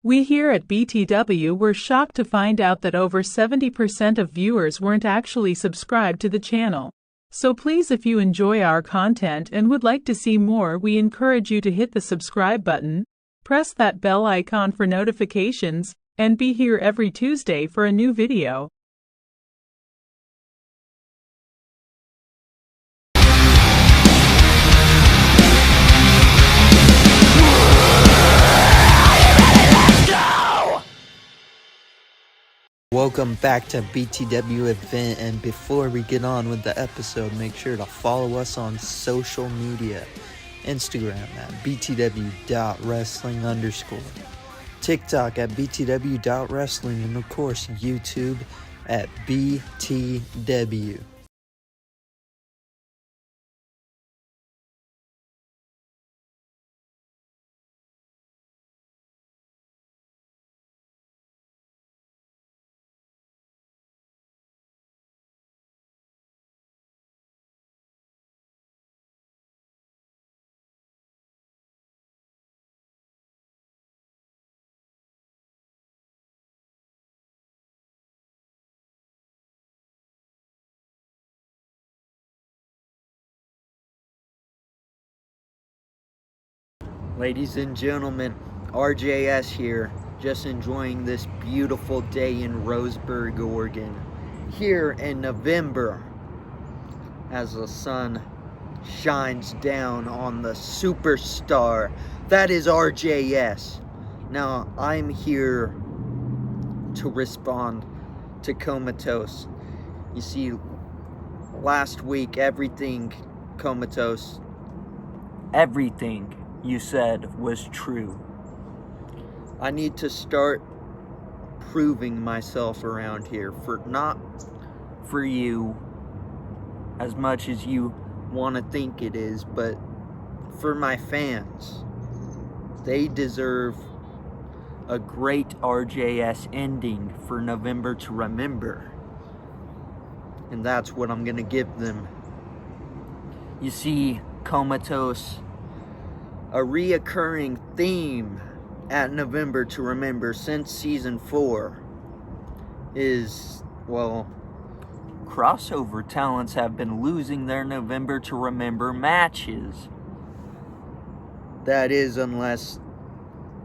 We here at BTW were shocked to find out that over 70% of viewers weren't actually subscribed to the channel. So please, if you enjoy our content and would like to see more, we encourage you to hit the subscribe button, press that bell icon for notifications, and be here every Tuesday for a new video. Welcome back to BTW Event, and before we get on with the episode, make sure to follow us on social media. Instagram at BTW.Wrestling _, TikTok at BTW.Wrestling, and of course YouTube at BTW. Ladies and gentlemen, RJS here, just enjoying this beautiful day in Roseburg, Oregon, here in November, as the sun shines down on the superstar that is RJS. Now, I'm here to respond to Comatose. You see, last week, everything you said was true. I need to start proving myself around here, not for you as much as you want to think it is, but for my fans. They deserve a great RJS ending for November to remember, and that's what I'm gonna give them. You see, Comatose, a reoccurring theme at November to Remember since Season 4 is, well, crossover talents have been losing their November to Remember matches. That is, unless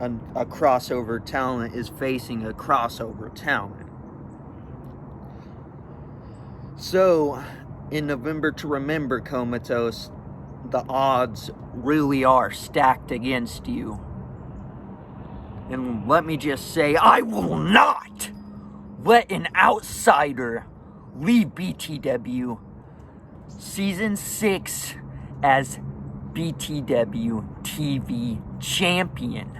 a crossover talent is facing a crossover talent. So, in November to Remember, Comatose, the odds really are stacked against you. And let me just say, I will not let an outsider leave BTW Season 6 as BTW TV Champion.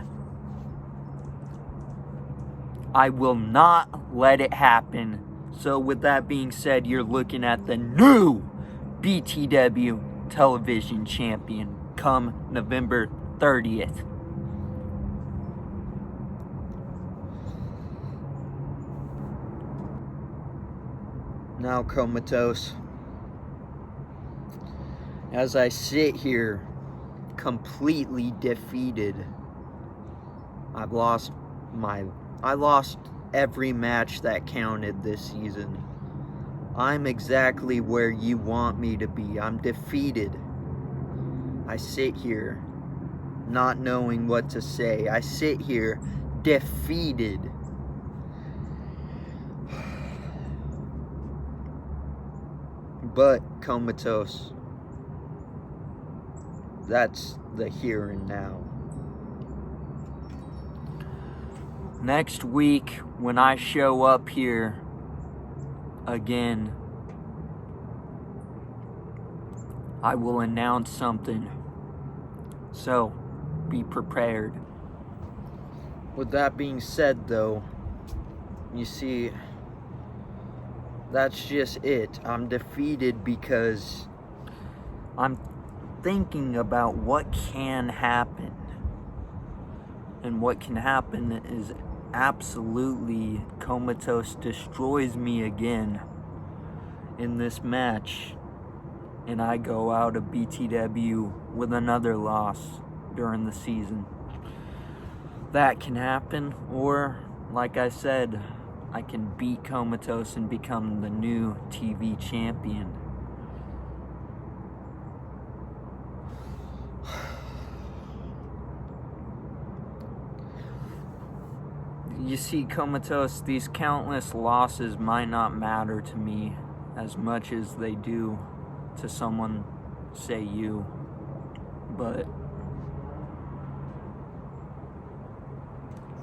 I will not let it happen. So with that being said, you're looking at the new BTW Television Champion come November 30th. Now, Comatose, as I sit here completely defeated, I lost every match that counted this season. I'm exactly where you want me to be. I'm defeated. I sit here not knowing what to say. I sit here defeated. But, Comatose, that's the here and now. Next week, when I show up here again, I will announce something. So, be prepared. With that being said, though, you see, that's just it. I'm defeated because I'm thinking about what can happen. And what can happen is absolutely Comatose destroys me again in this match, and I go out of BTW with another loss during the season. that can happen, or like I said, I can beat Comatose and become the new TV champion. You see, Comatose, these countless losses might not matter to me as much as they do to someone, say you, but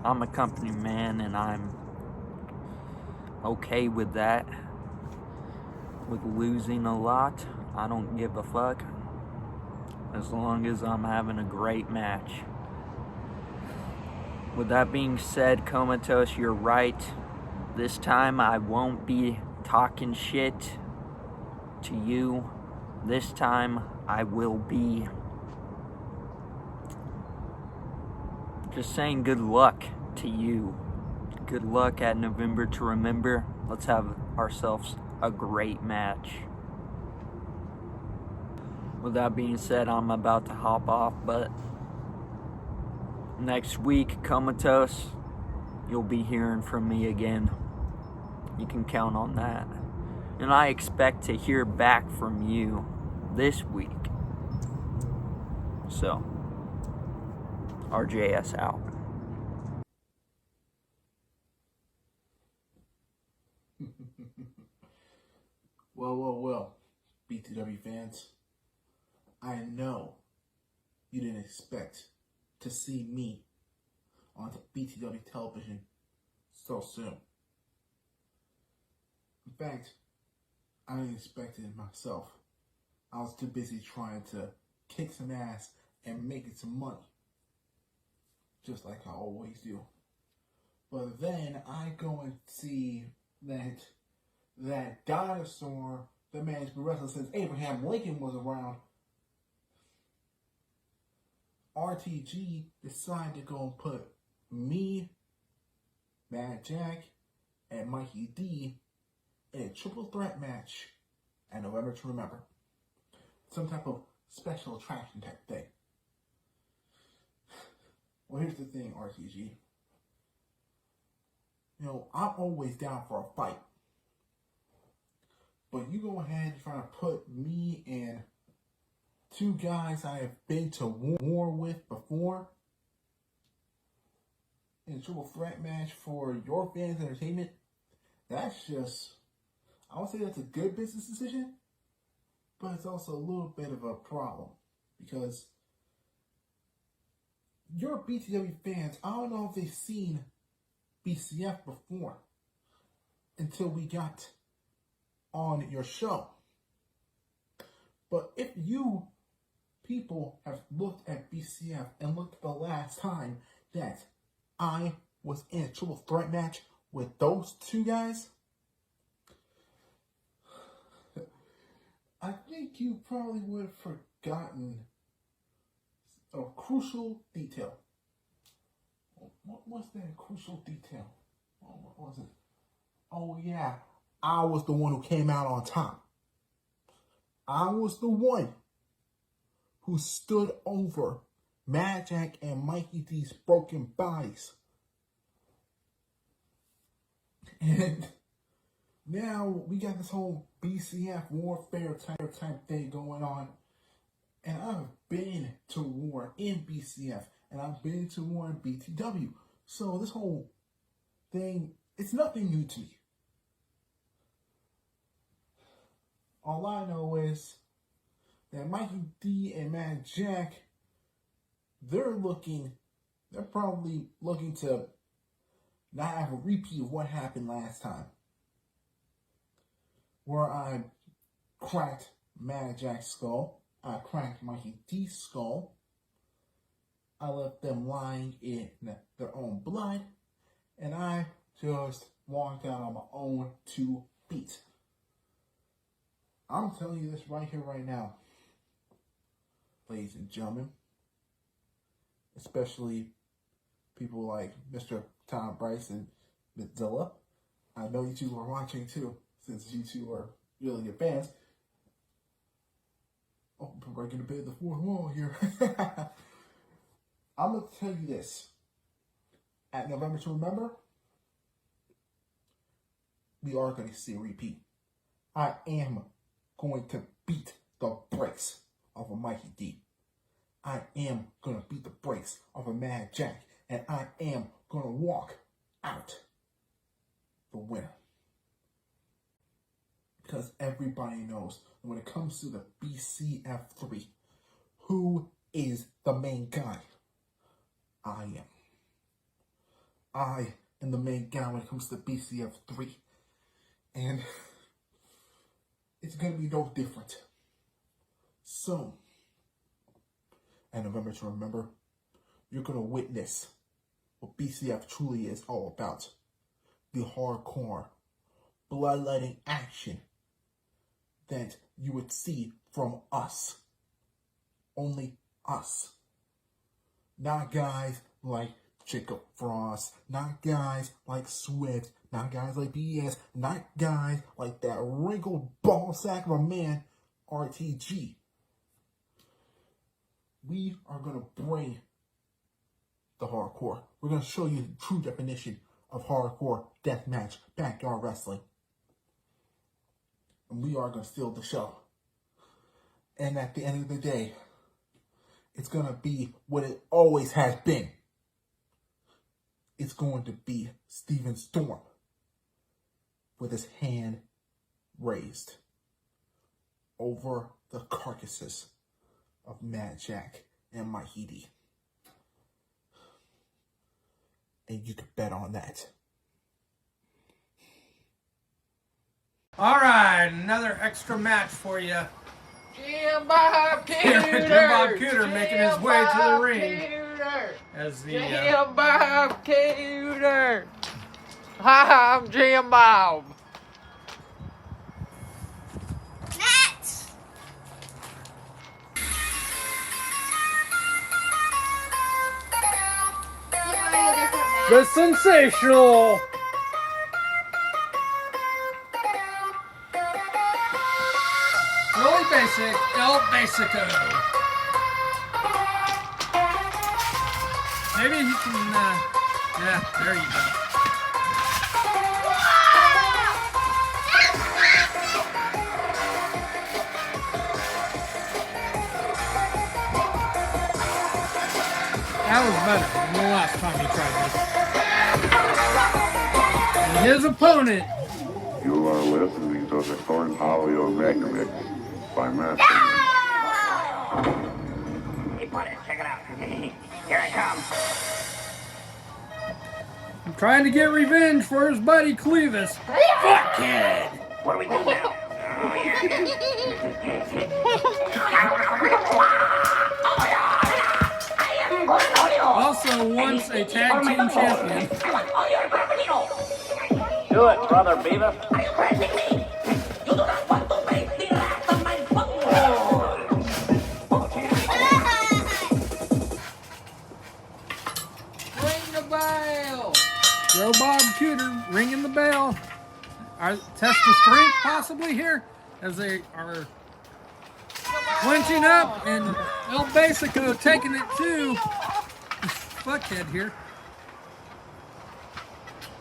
I'm a company man and I'm okay with that. With losing a lot, I don't give a fuck as long as I'm having a great match. With that being said, Comatose, you're right. This time I won't be talking shit to you. This time I will be just saying good luck to you. Good luck at November to Remember. Let's have ourselves a great match. With that being said, I'm about to hop off, but next week, Comatose, you'll be hearing from me again. You can count on that. And I expect to hear back from you this week. So, RJS out. Well, BTW fans. I know you didn't expect to see me on BTW television so soon. In fact, I didn't expect it myself. I was too busy trying to kick some ass and making some money, just like I always do. But then I go and see that dinosaur, the man's been wrestling since Abraham Lincoln was around. RTG decided to go and put me, Mad Jack, and Mikey D in a triple threat match at November to Remember. Some type of special attraction type thing. Well, here's the thing, RTG. You know, I'm always down for a fight. But you go ahead and try to put me and two guys I have been to war with before in a triple threat match for your fans' entertainment. That's just, I would say that's a good business decision, but it's also a little bit of a problem because your BTW fans, I don't know if they've seen BCF before until we got on your show. But if you people have looked at BCF and looked at the last time that I was in a triple threat match with those two guys, I think you probably would have forgotten a crucial detail. What was that crucial detail? What was it? Oh yeah, I was the one who came out on top. I was the one who stood over Mad Jack and Mikey D's broken bodies. And now we got this whole BCF Warfare type thing going on. And I've been to war in BCF. And I've been to war in BTW. So this whole thing, it's nothing new to me. All I know is that Mikey D and Mad Jack, they're probably looking to not have a repeat of what happened last time, where I cracked Mad Jack's skull, I cracked Mikey D's skull, I left them lying in their own blood, and I just walked out on my own 2 feet. I'm telling you this right here, right now, ladies and gentlemen, especially people like Mr. Tom Bryce and Ms. Zilla. I know you two are watching too, since you two are really good fans. Oh, I'm breaking a bit of the fourth wall here. I'm going to tell you this. at November to Remember, we are going to see a repeat. I am going to beat the brakes of a Mikey D. I am going to beat the brakes of a Mad Jack. And I am going to walk out the winner. Because everybody knows when it comes to the BCF3, who is the main guy? I am. I am the main guy when it comes to BCF3. And it's going to be no different. So, at November to Remember, you're going to witness what BCF truly is all about. The hardcore, bloodletting action that you would see from us. Only us. Not guys like Jakob Frost, not guys like Swift, not guys like BES, not guys like that wrinkled ball sack of a man, RTG. We are going to bring the hardcore. We're going to show you the true definition of hardcore deathmatch backyard wrestling. And we are going to steal the show. And at the end of the day, it's going to be what it always has been. It's going to be Stephen Storm with his hand raised over the carcasses of Mad Jack and Mikey D. And you can bet on that. All right, another extra match for you. Jim Bob Cooter! Jim Bob Cooter making his way to the ring. As the Jim Bob Cooter! Hi, I'm Jim Bob. the sensational really basic El Basico. Maybe he can, yeah, there you go. That was better than the last time he tried this. And his opponent. You are listening to the Corn Audio Mega Mix by Master. Hey, buddy, check it out. Here I come. I'm trying to get revenge for his buddy Cleevus. Fuckhead! What do we do now? Oh, Also once a tag team champion. Do it, brother Beavis. Are you praising me? You do not want to make the last of my Ring the bell! Joe Bob Cooter ringing the bell. Test the strength possibly here as they are clinching up and El Basico taking it to Fuckhead here.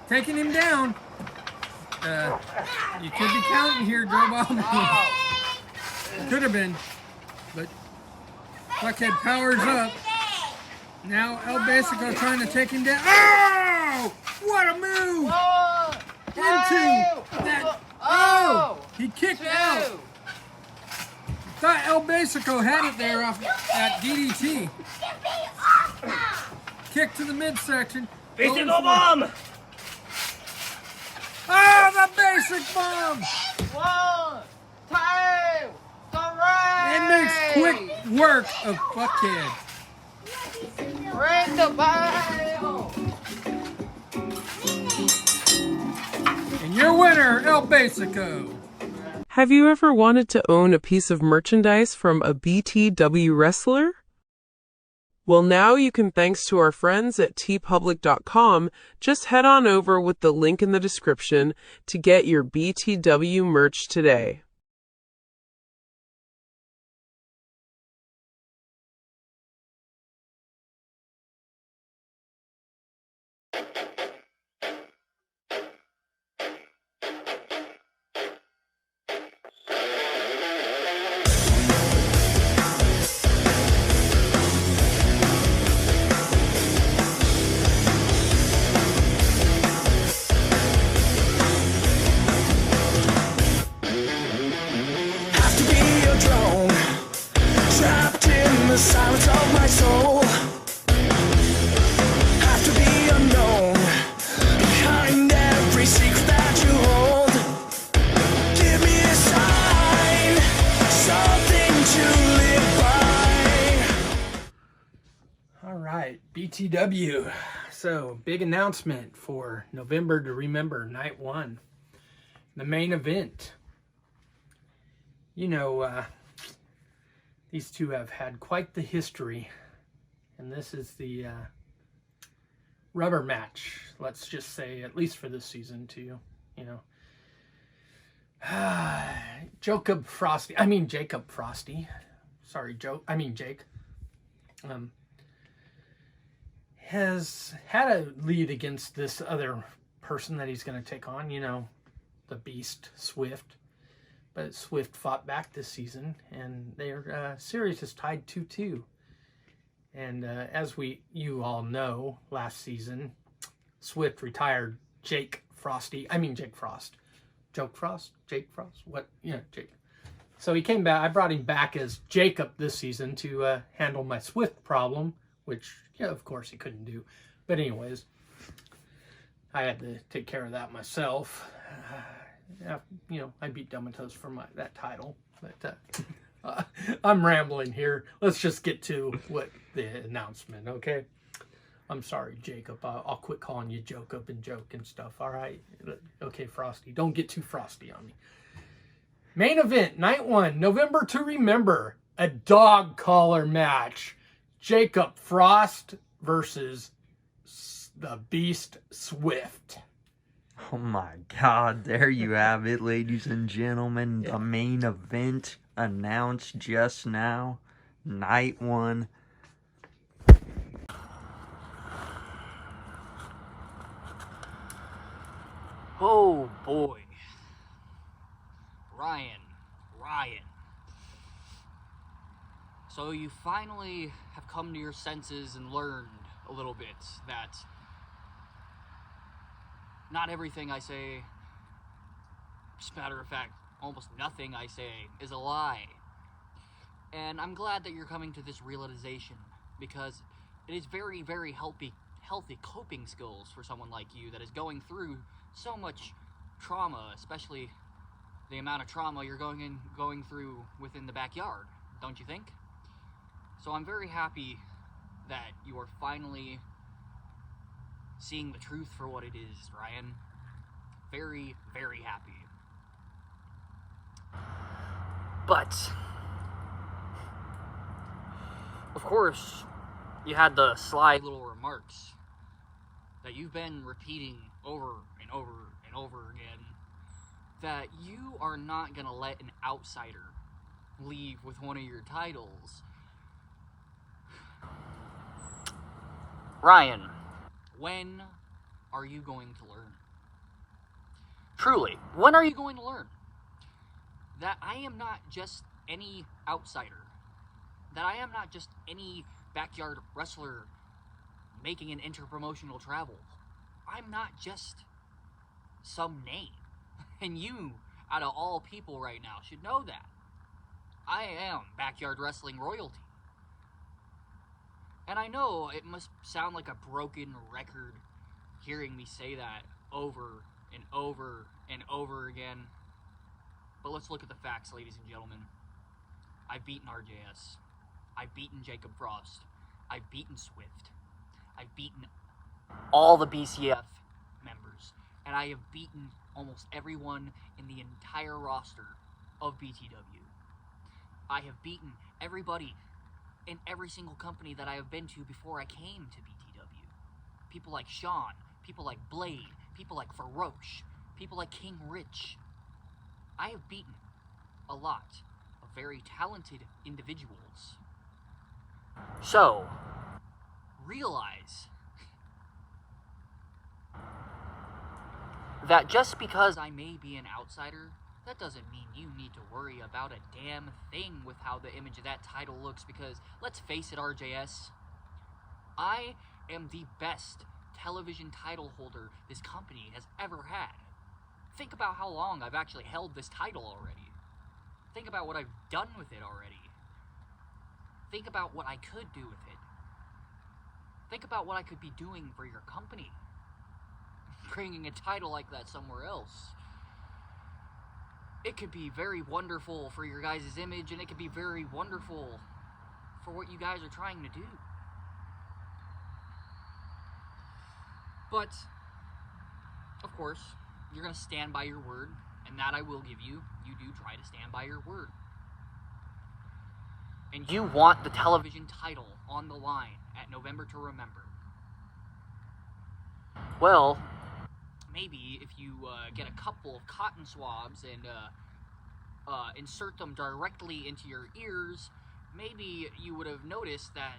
Taking him down. You could be counting here, Joe Bob. Could have been. But Fuckhead powers up. Now El Basico trying to take him down. Oh! What a move! Into that. Oh! He kicked out. Thought El Basico had it there off at DDT. Kick to the midsection. Basic bomb! Oh, the basic bomb! 1, 2, 3! It makes quick work of Fuckhead. Ring the bell! And your winner, El Basico. Have you ever wanted to own a piece of merchandise from a BTW wrestler? Well, now you can thanks to our friends at tpublic.com. Just head on over with the link in the description to get your BTW merch today. the silence of my soul. Have to be unknown behind every secret that you hold. Give me a sign, something to live by. All right, BTW. So, big announcement for November to Remember, Night 1. The main event. You know, these two have had quite the history. And this is the rubber match, let's just say, at least for this season, too. You know. Jakob Frost. Sorry, Jake. Has had a lead against this other person that he's going to take on, you know, the Beast, Swift. But Swift fought back this season, and their series is tied 2-2. And as you all know, last season, Swift retired Jake Frost. What? Yeah, Jake. So he came back. I brought him back as Jakob this season to handle my Swift problem, which, yeah, of course he couldn't do. But anyways, I had to take care of that myself. You know, I beat Comatose for that title. But I'm rambling here. Let's just get to what the announcement, okay? I'm sorry, Jakob. I'll quit calling you Jakob and joke and stuff, all right? Okay, Frosty. Don't get too frosty on me. Main event, Night 1, November to Remember. A dog collar match. Jakob Frost versus the Beast Swift. Oh my God, there you have it, ladies and gentlemen. The main event announced just now. Night 1. Oh boy. Ryan. So you finally have come to your senses and learned a little bit that not everything I say, as a matter of fact, almost nothing I say is a lie. And I'm glad that you're coming to this realization, because it is very, very healthy coping skills for someone like you that is going through so much trauma, especially the amount of trauma you're going through within the backyard, don't you think? So I'm very happy that you are finally seeing the truth for what it is, Ryan. Very, very happy. But, of course, you had the sly little remarks that you've been repeating over and over and over again, that you are not going to let an outsider leave with one of your titles. Ryan, when are you going to learn? Truly, when are you going to learn that I am not just any outsider, that I am not just any backyard wrestler making an interpromotional travel. I'm not just some name. And you, out of all people right now, should know that. I am backyard wrestling royalty. And I know it must sound like a broken record hearing me say that over and over and over again. But let's look at the facts, ladies and gentlemen. I've beaten RJS. I've beaten Jakob Frost. I've beaten Swift. I've beaten all the BCF members. And I have beaten almost everyone in the entire roster of BTW. I have beaten everybody in every single company that I have been to before I came to BTW. People like Sean, people like Blade, people like Faroche, people like King Rich. I have beaten a lot of very talented individuals. So, realize that just because I may be an outsider, that doesn't mean you need to worry about a damn thing with how the image of that title looks, because let's face it, RJS, I am the best television title holder this company has ever had. Think about how long I've actually held this title already. Think about what I've done with it already. think about what I could do with it. Think about what I could be doing for your company. Bringing a title like that somewhere else. It could be very wonderful for your guys' image, and it could be very wonderful for what you guys are trying to do. But, of course, you're going to stand by your word, and that I will give you. You do try to stand by your word. And you want the television title on the line at November to Remember. Well, maybe if you get a couple of cotton swabs and insert them directly into your ears, maybe you would have noticed that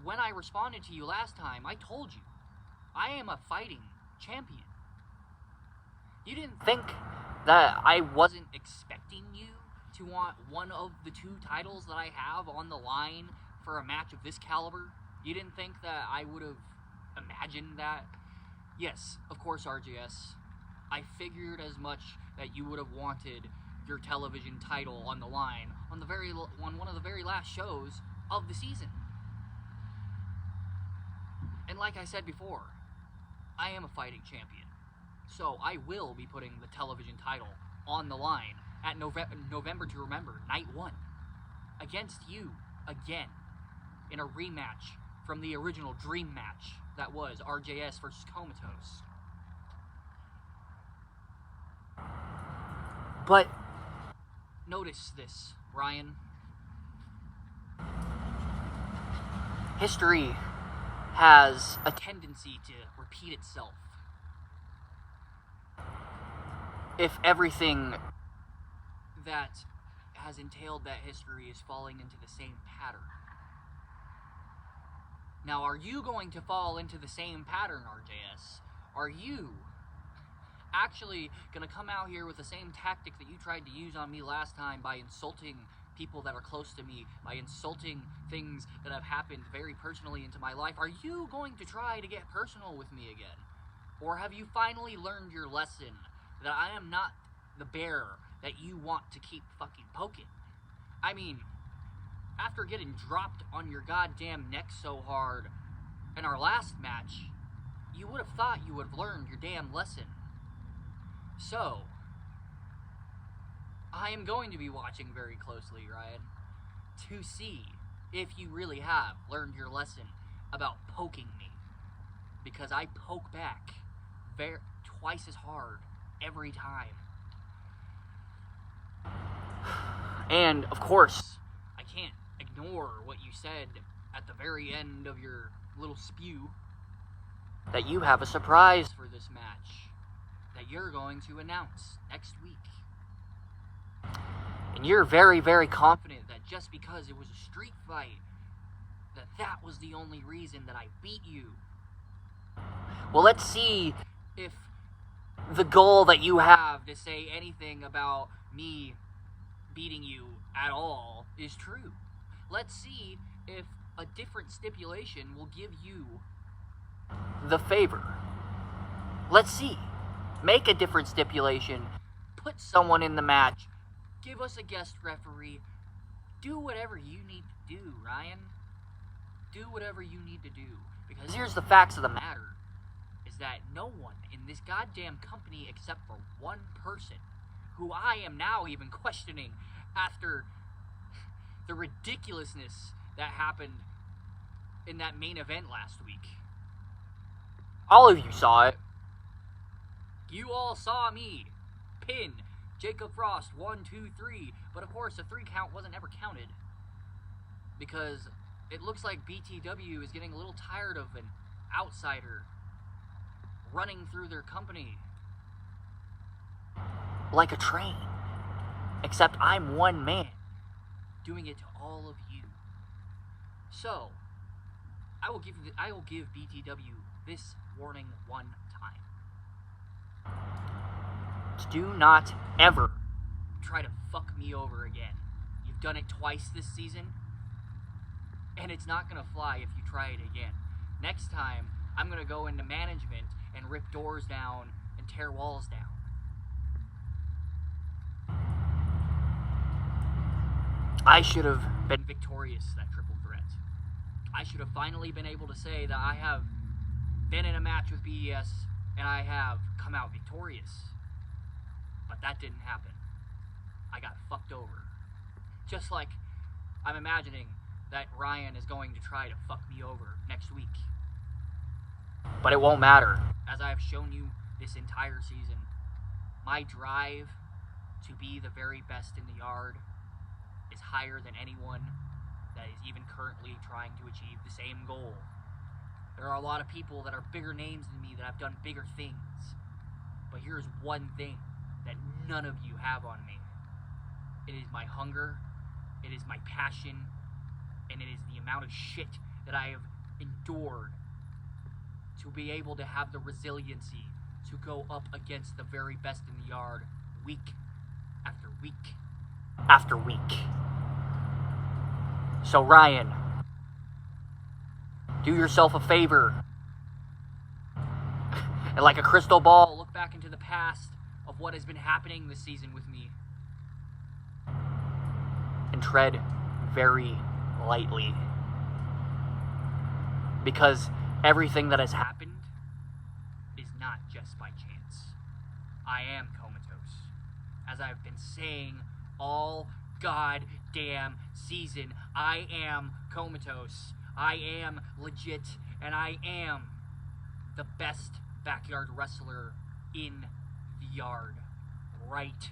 when I responded to you last time, I told you, I am a fighting champion. You didn't think that I wasn't expecting you to want one of the two titles that I have on the line for a match of this caliber? You didn't think that I would have imagined that? Yes, of course, RJS. I figured as much that you would have wanted your television title on the line on one of the very last shows of the season. And like I said before, I am a fighting champion. So I will be putting the television title on the line at November to Remember, Night 1, against you again in a rematch from the original dream match that was RJS versus Comatose. But notice this, Ryan. History has a tendency to repeat itself. If everything that has entailed that history is falling into the same pattern. Now, are you going to fall into the same pattern, RJS? Are you actually going to come out here with the same tactic that you tried to use on me last time by insulting people that are close to me, by insulting things that have happened very personally into my life? Are you going to try to get personal with me again? Or have you finally learned your lesson that I am not the bear that you want to keep fucking poking? I mean, after getting dropped on your goddamn neck so hard in our last match, you would have thought you would have learned your damn lesson. So, I am going to be watching very closely, Ryan, to see if you really have learned your lesson about poking me. Because I poke back twice as hard every time. And, of course, I can't ignore what you said at the very end of your little spew, that you have a surprise for this match that you're going to announce next week. And you're very, very confident that just because it was a street fight, that was the only reason that I beat you. Well, let's see if the goal that you have to say anything about me beating you at all is true. Let's see if a different stipulation will give you the favor. Let's see. Make a different stipulation. Put someone in the match. Give us a guest referee. Do whatever you need to do, Ryan. Do whatever you need to do. Because here's the facts of the matter. Is that no one in this goddamn company except for one person, who I am now even questioning after the ridiculousness that happened in that main event last week. All of you saw it. You all saw me pin Jakob Frost 1, 2, 3, but of course the 3 count wasn't ever counted because it looks like BTW is getting a little tired of an outsider running through their company like a train. Except I'm one man doing it to all of you. So, I will give BTW this warning one time. Do not ever try to fuck me over again. You've done it twice this season, and it's not gonna fly if you try it again. Next time, I'm gonna go into management and rip doors down and tear walls down. I should have been victorious that triple threat. I should have finally been able to say that I have been in a match with BES and I have come out victorious. But that didn't happen. I got fucked over. Just like I'm imagining that Ryan is going to try to fuck me over next week. But it won't matter. As I have shown you this entire season, my drive to be the very best in the yard is higher than anyone that is even currently trying to achieve the same goal. There are a lot of people that are bigger names than me that have done bigger things. But here's one thing that none of you have on me. It is my hunger, it is my passion, and it is the amount of shit that I have endured to be able to have the resiliency to go up against the very best in the yard week after week after week. So Ryan, do yourself a favor, and like a crystal ball, look back into the past of what has been happening this season with me, and tread very lightly, because everything that has happened is not just by chance. I am Comatose. As I've been saying all goddamn season, I am Comatose. I am legit, and I am the best backyard wrestler in the yard right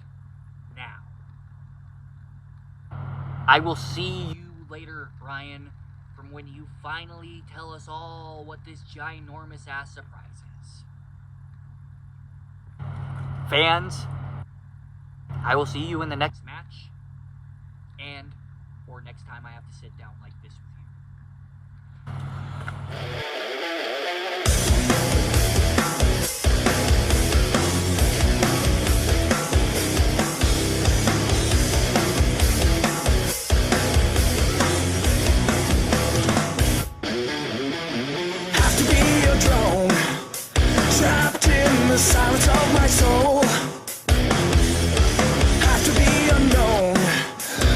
now. I will see you later, Ryan, from when you finally tell us all what this ginormous ass surprise is. Fans, I will see you in the next match, and or next time I have to sit down like this with you. Have to be a drone, trapped in the silence of my soul. Have to be unknown,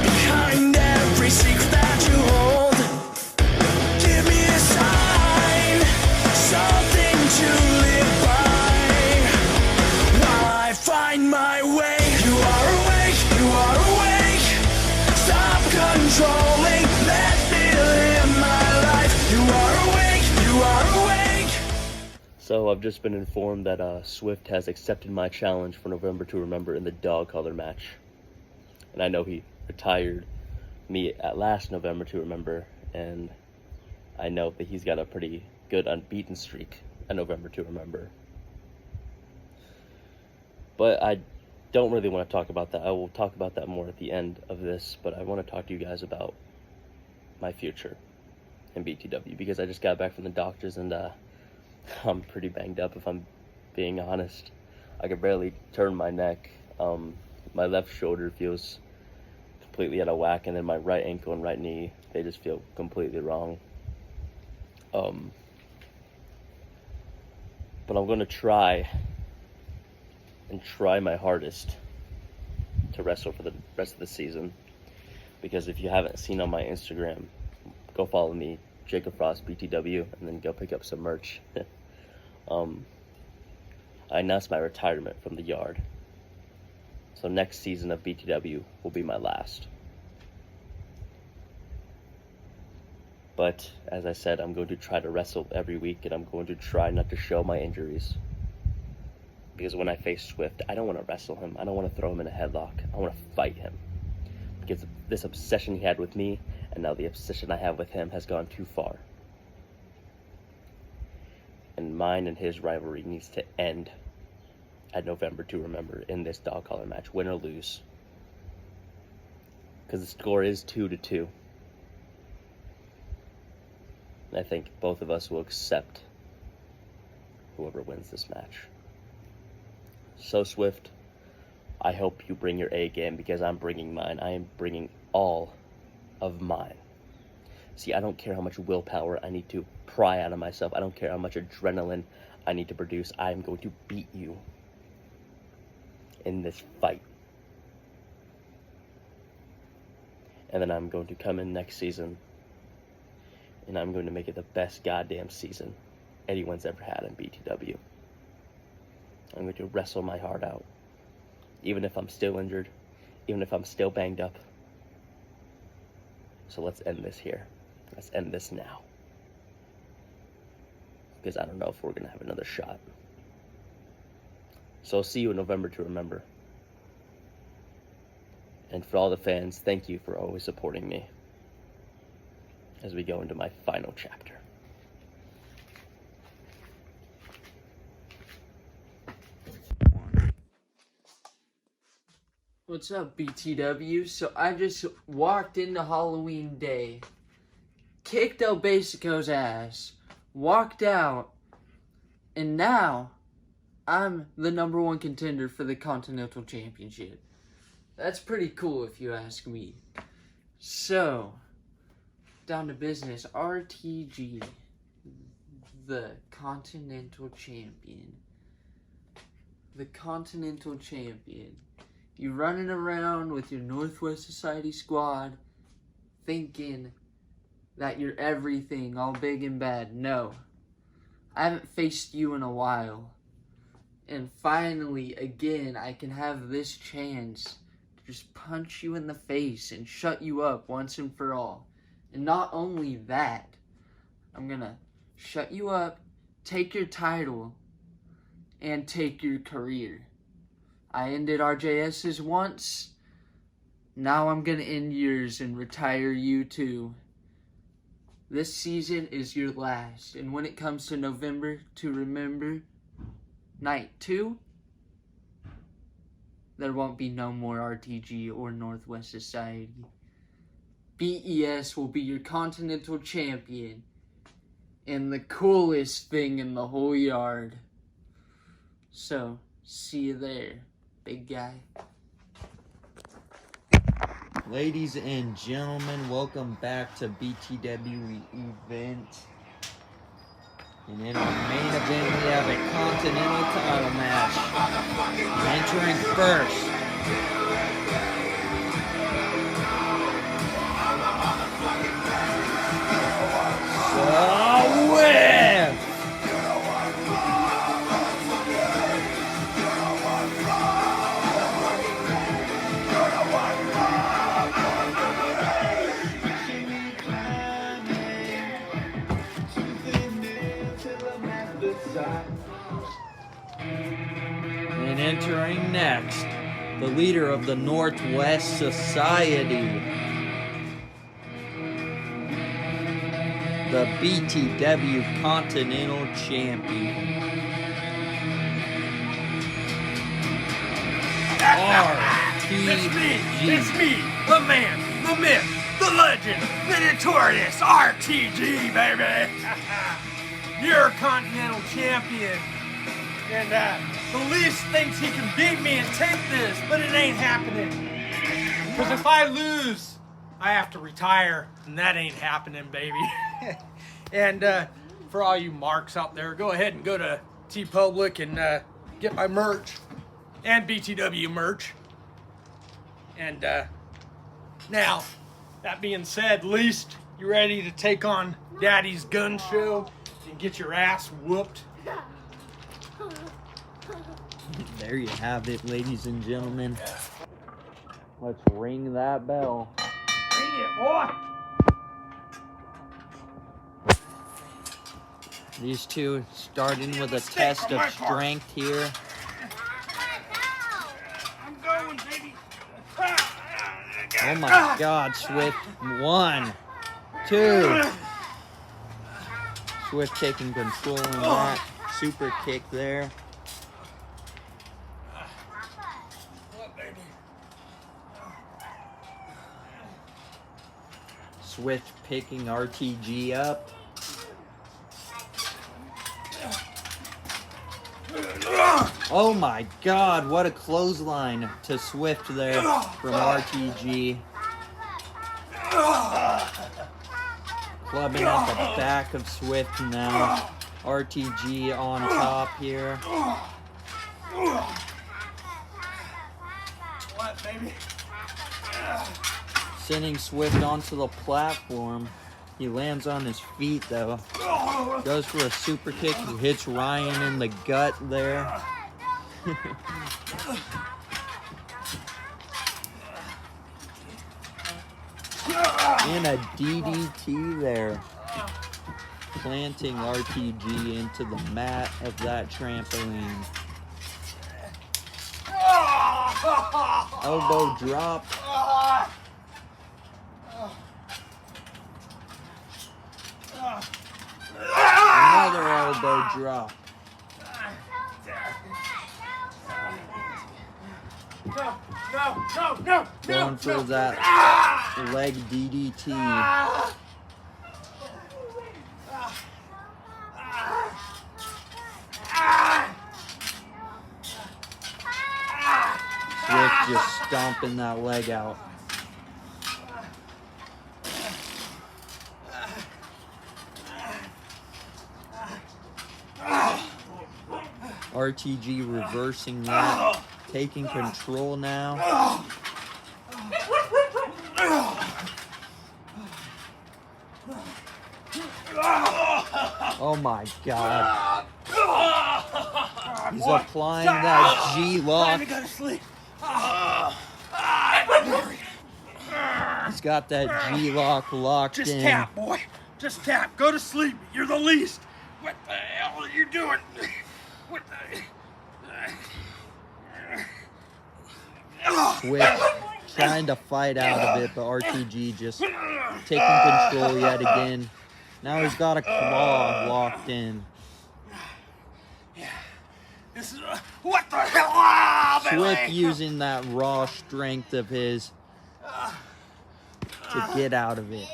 behind every secret that you hold. Give me a sign, something to live by, while I find my way. You are awake, you are awake. Stop controlling, let me live my life. You are awake, you are awake. So I've just been informed that Swift has accepted my challenge for November to Remember in the dog collar match. And I know he retired me at last November to Remember, and I know that he's got a pretty good unbeaten streak at November to Remember. But I don't really want to talk about that. I will talk about that more at the end of this, but I want to talk to you guys about my future in BTW, because I just got back from the doctors and I'm pretty banged up, if I'm being honest. I can barely turn my neck. My left shoulder feels completely out of whack, and then my right ankle and right knee, they just feel completely wrong. But I'm going to try my hardest to wrestle for the rest of the season, because if you haven't seen on my Instagram, go follow me, Jakob Frost BTW, and then go pick up some merch. I announced my retirement from the yard, so next season of BTW will be my last. But as I said, I'm going to try to wrestle every week, and I'm going to try not to show my injuries, because when I face Swift, I don't want to wrestle him. I don't want to throw him in a headlock. I want to fight him, because this obsession he had with me, and now the obsession I have with him, has gone too far. And mine and his rivalry needs to end at November to Remember in this dog collar match, win or lose, because the score is 2-2. And I think both of us will accept whoever wins this match. So Swift, I hope you bring your A game, because I'm bringing mine. I am bringing all of mine. See, I don't care how much willpower I need to pry out of myself. I don't care how much adrenaline I need to produce. I am going to beat you in this fight. And then I'm going to come in next season and I'm going to make it the best goddamn season anyone's ever had in BTW. I'm going to wrestle my heart out, even if I'm still injured, even if I'm still banged up. So let's end this here. Let's end this now. Because I don't know if we're going to have another shot. So I'll see you in November to remember. And for all the fans, thank you for always supporting me as we go into my final chapter. What's up, BTW? So I just walked into Halloween Day, kicked El Basico's ass, walked out, and now I'm the #1 contender for the Continental Championship. That's pretty cool if you ask me. So, down to business. RTG, the Continental Champion. The Continental Champion. You running around with your Northwest Society squad thinking that you're everything, all big and bad. No. I haven't faced you in a while. And finally, again, I can have this chance to just punch you in the face and shut you up once and for all. And not only that, I'm gonna shut you up, take your title, and take your career. I ended RJS's once, now I'm gonna end yours and retire you too. This season is your last, and when it comes to November to remember, Night 2, there won't be no more RTG or Northwest Society. BES will be your Continental Champion, and the coolest thing in the whole yard. So, see you there, big guy. Ladies and gentlemen, welcome back to BTW Event. And in our main event, we have a Continental title match. Entering first, Swift! And entering next, the leader of the Northwest Society, the BTW Continental Champion, RTG. It's me, the man, the myth, the legend, the notorious RTG, baby. You're a Continental Champion. And the least thinks he can beat me and take this, but it ain't happening. Because if I lose, I have to retire, and that ain't happening, baby. And for all you marks out there, go ahead and go to TeePublic and get my merch and BTW merch. And now, that being said, least you ready to take on Daddy's gun show and get your ass whooped? There you have it, ladies and gentlemen. Let's ring that bell. Ring it, boy! These two starting with a test of strength here. I'm going, baby. Oh my God, Swift. 1, 2. Swift taking control of that. Super kick there. Swift picking RTG up. Oh my God, what a clothesline to Swift there from RTG. Clubbing at the back of Swift now. RTG on top here. What, baby? Sending Swift onto the platform. He lands on his feet though. Goes for a super kick. He hits Ryan in the gut there. And a DDT there. Planting RTG into the mat of that trampoline. Elbow drop. Another elbow drop. Going for that leg DDT. Swift just stomping that leg out. RTG reversing that, taking control now. Oh my God. He's applying that G-lock. He's got that G-lock locked in. Just tap, boy. Just tap. Go to sleep. You're the least. What the hell are you doing? What the... Swift trying to fight out of it, but RTG just taking control yet again. Now he's got a claw locked in. This is... what the hell? Ah, Swift using that raw strength of his to get out of it.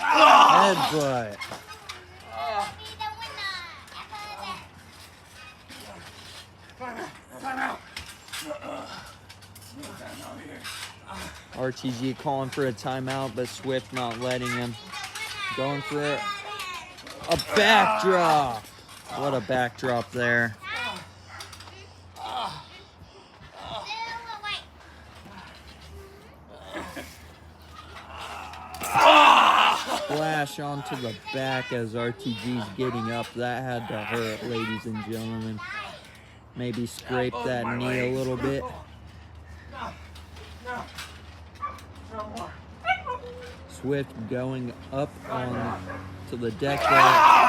Headbutt. RTG calling for a timeout, but Swift not letting him. Going for a backdrop. What a backdrop there. Splash onto the back as RTG's getting up. That had to hurt, ladies and gentlemen. Maybe scrape that knee a little bit. Swift going up on to the deck there.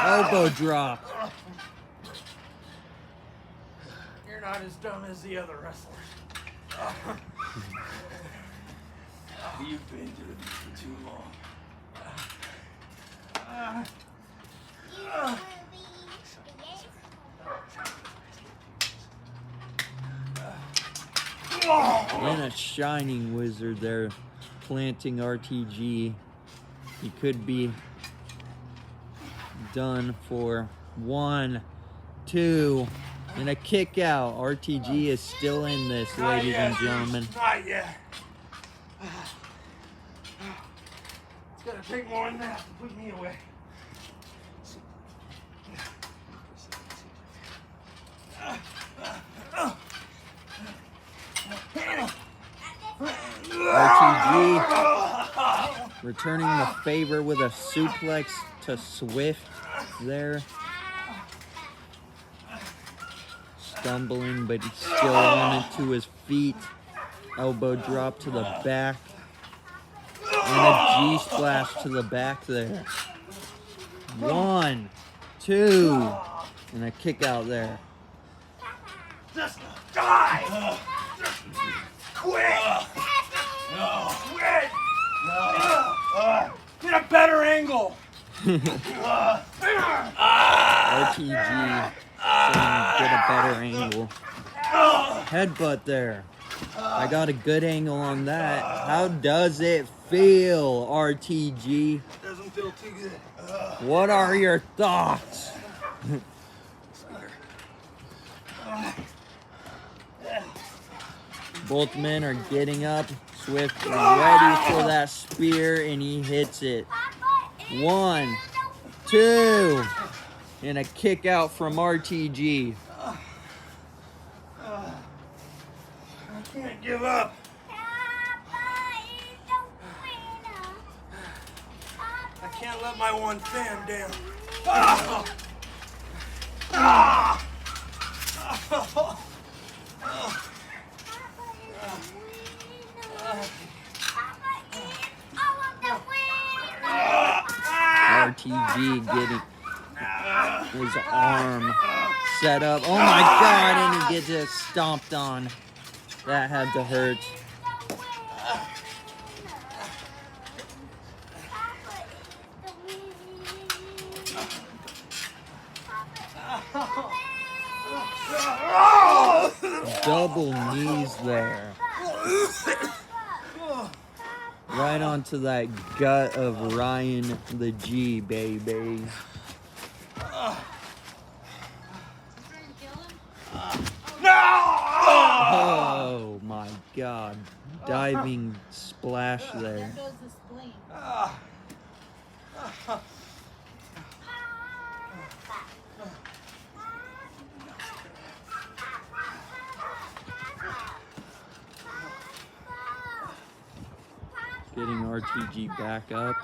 Elbow drop. You're not as dumb as the other wrestlers. You've been doing this for too long. And a Shining Wizard there, planting RTG. He could be done for 1, 2, and a kick out. RTG is still in this, ladies and gentlemen. Not yet. It's gonna take more than that to put me away. RTG returning the favor with a suplex to Swift there. Stumbling, but he's still on to his feet. Elbow drop to the back. And a G-splash to the back there. 1, 2, and a kick out there. Just die! Just quit! Quit! Get a better angle! RTG saying get a better angle. Headbutt there. I got a good angle on that. How does it feel, RTG? Doesn't feel too good. What are your thoughts? Both men are getting up. Swift ready for that spear, and he hits it. 1, 2, and a kick out from RTG. I can't give up. can't let my one fan down. Ah! Ah! RTG getting his arm set up. Oh my god, and he gets it stomped on. That had to hurt. Double knees there. Right onto that gut of Ryan the G, baby. Oh my god. Diving splash there. There goes the spleen. Getting RTG back up.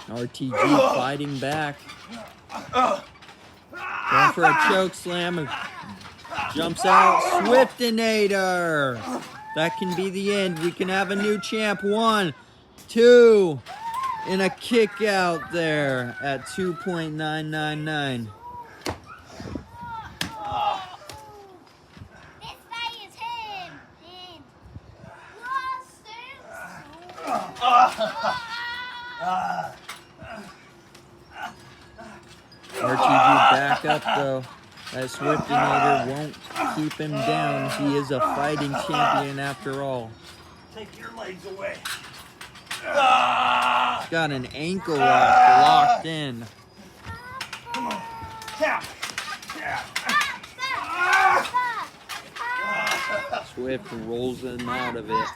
RTG fighting back. Going for a choke slam. Jumps out. Swiftinator. That can be the end. We can have a new champ. 1, 2. And a kick out there at 2.999. RTG back up though. That Swiftinator won't keep him down. He is a fighting champion after all. Take your legs away. He's got an ankle lock locked in. Come on. Tap. Swift rolls him out of it.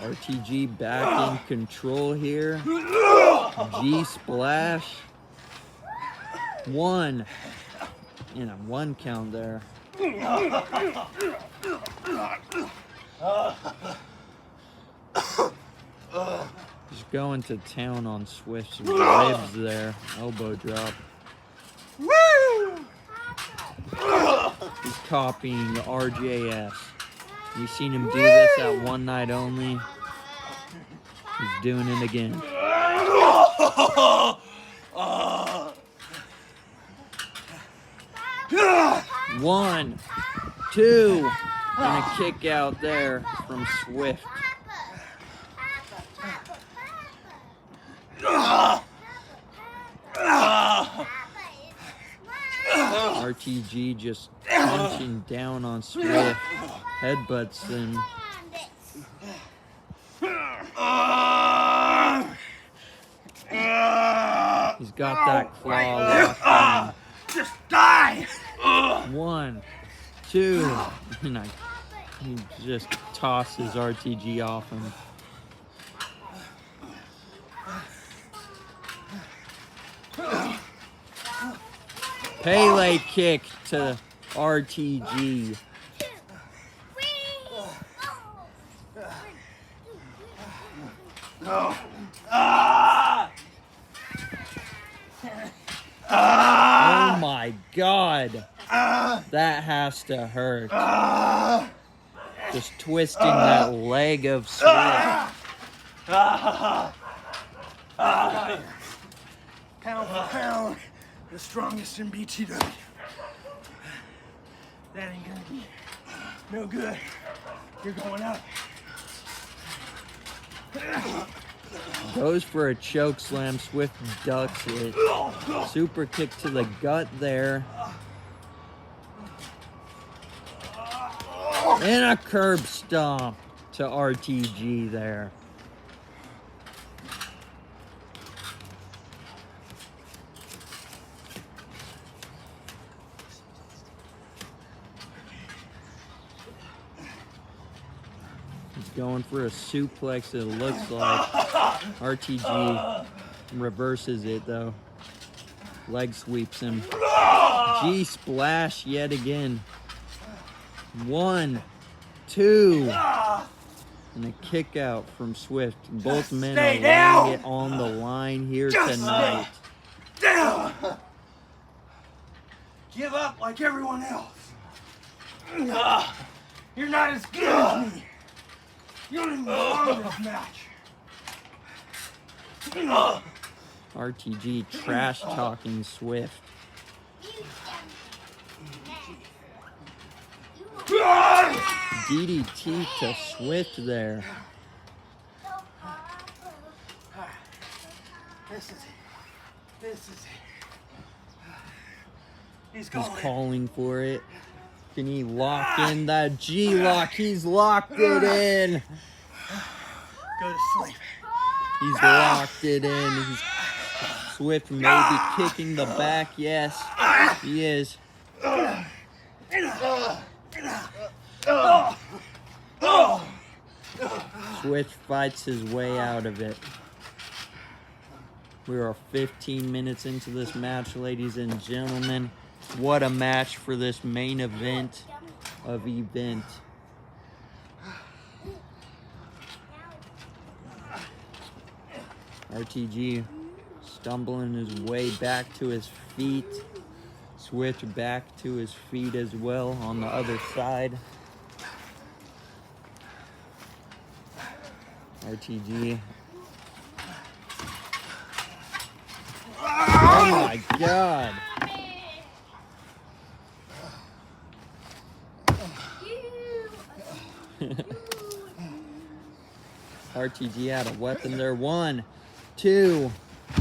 RTG back in control here. G splash. 1. And a 1 count there. Just going to town on Swift's ribs there. Elbow drop. He's copying RJS. You've seen him do this at One Night Only. He's doing it again. 1, 2, and a kick out there from Swift. RTG just punching down on Swift. Headbutts him. He's got that claw locked in. Just die! 1, 2, and he just tosses RTG off him. Pele kick to RTG. Oh my god. That has to hurt. Just twisting that leg of Swift. Pound for pound, the strongest in BTW. That ain't gonna be no good. You're going up. Goes for a choke slam. Swift ducks it. Super kick to the gut there. And a curb stomp to RTG there. Going for a suplex, it looks like. RTG reverses it, though. Leg sweeps him. G-splash yet again. 1, 2. And a kick out from Swift. Both men are laying it on the line here tonight. Down! Give up like everyone else. You're not as good as me. You don't even belong in this match. RTG trash talking Swift. DDT to Swift there. This is it. He's calling for it. Can he lock in that G-lock? He's locked it in. Go to sleep. He's locked it in. Swift may be kicking the back. Yes, he is. Swift fights his way out of it. We are 15 minutes into this match, ladies and gentlemen. What a match for this main event of event. RTG stumbling his way back to his feet. Swift back to his feet as well on the other side. RTG. Oh my God. RTG had a weapon there. 1, 2,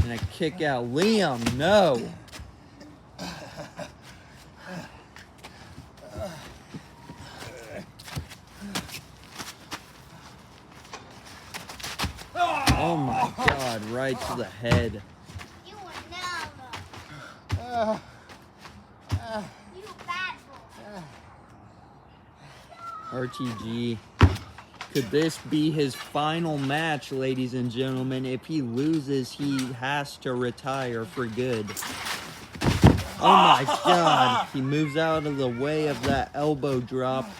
and a kick out. Liam, no. Oh my God, right to the head. You will never. You bad boy. RTG. Could this be his final match, ladies and gentlemen? If he loses, he has to retire for good. Oh my God. He moves out of the way of that elbow drop.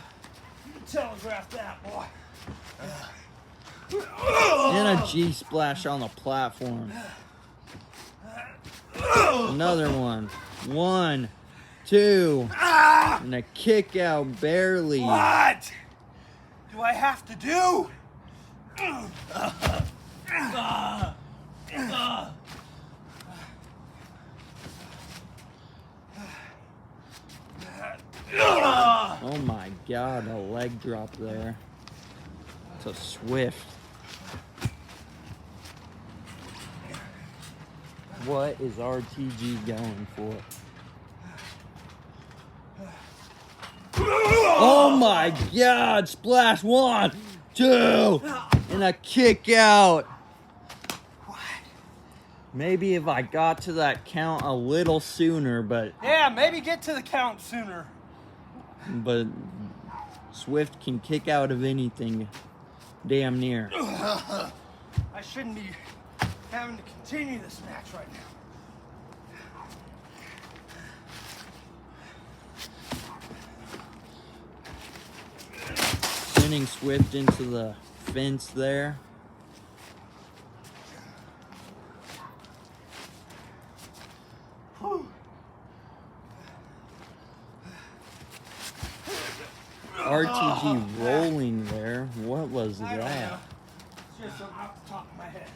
Telegraph that, boy. And a G-splash on the platform. Another one. 1, 2. And a kick out barely. What do I have to do? Oh my God, a leg drop there. It's a Swift. What is RTG going for? Oh my God! Splash! 1, 2, and a kick out. Maybe if I got to that count a little sooner, but Yeah, maybe get to the count sooner. Swift can kick out of anything, damn near. I shouldn't be having to continue this match right now. Sending Swift into the fence there. RTG rolling there. What was that? It's just something off the top of my head.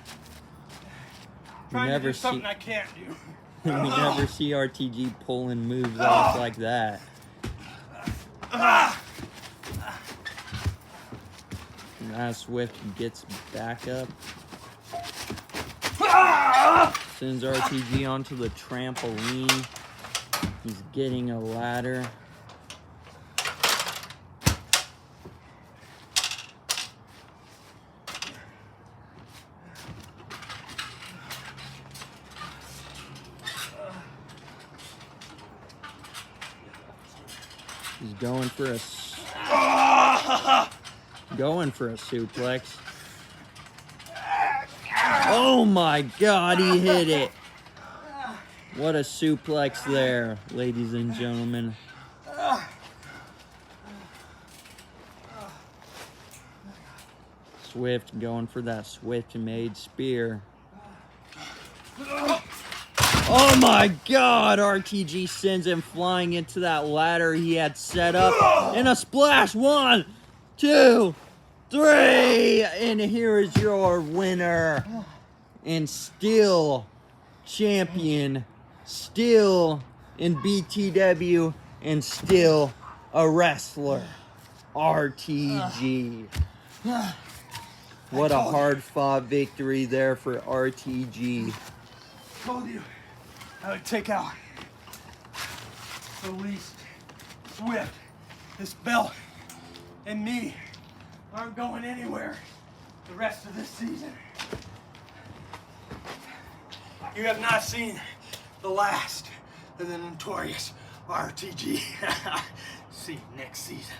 We Trying to never do something I can't do. we never see RTG pulling moves off like that. Now Swift gets back up. Sends RTG onto the trampoline. He's getting a ladder. He's going for a Going for a suplex. Oh my God, he hit it. What a suplex there, ladies and gentlemen. Swift going for that Swift-made spear. Oh my God, RTG sends him flying into that ladder he had set up. And a splash, 1, 2, 3. And here is your winner. And still champion, still in BTW, and still a wrestler, RTG. What a hard-fought victory there for RTG. Told you I would take out the least Swift. This belt and me aren't going anywhere the rest of this season. You have not seen the last of the notorious RTG. See you next season.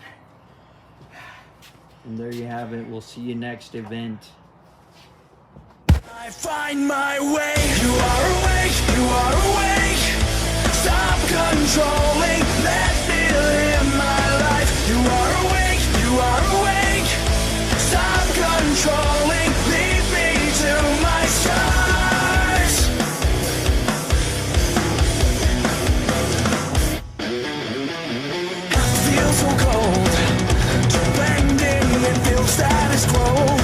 And there you have it. We'll see you next event. I find my way. You are awake, you are awake. Stop controlling, let me live my life. You are awake, you are awake. Stop controlling, leave me to my scars. I feel so cold, blending and feel status quo.